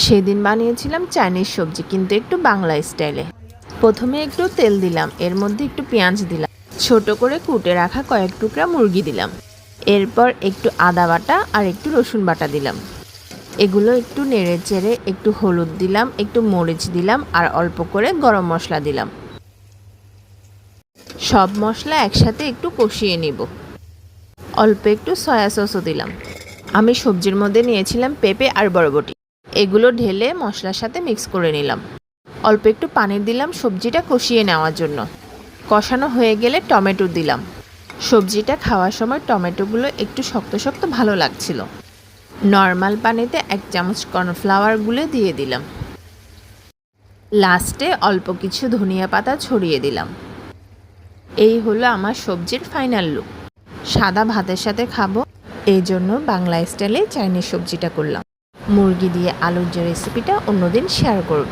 সেদিন বানিয়েছিলাম চাইনিজ সবজি, কিন্তু একটু বাংলা স্টাইলে। প্রথমে একটু তেল দিলাম, এর মধ্যে একটু পেঁয়াজ দিলাম, ছোট করে কুটে রাখা কয়েক টুকরা মুরগি দিলাম, এরপর একটু আদা বাটা আর একটু রসুন বাটা দিলাম। এগুলো একটু নেড়ে চেড়ে একটু হলুদ দিলাম, একটু মরিচ দিলাম আর অল্প করে গরম মশলা দিলাম। সব মশলা একসাথে একটু কষিয়ে নিব। অল্প একটু সয়া সসও দিলাম। আমি সবজির মধ্যে নিয়েছিলাম পেঁপে আর বরবটি। এগুলো ঢেলে মশলার সাথে মিক্স করে নিলাম। অল্প একটু পানি দিলাম সবজিটা কষিয়ে নেওয়ার জন্য। কষানো হয়ে গেলে টমেটো দিলাম। সবজিটা খাওয়ার সময় টমেটোগুলো একটু শক্ত শক্ত ভালো লাগছিল। নর্মাল পানিতে 1 চামচ কর্নফ্লাওয়ার গুলে দিয়ে দিলাম। লাস্টে অল্প কিছু ধনিয়া পাতা ছড়িয়ে দিলাম। এই হলো আমার সবজির ফাইনাল লুক। সাদা ভাতের সাথে খাবো, এই জন্য বাংলা স্টাইলে চাইনিজ সবজিটা করলাম। মুরগি দিয়ে আলুর যে রেসিপিটা অন্যদিন শেয়ার করব।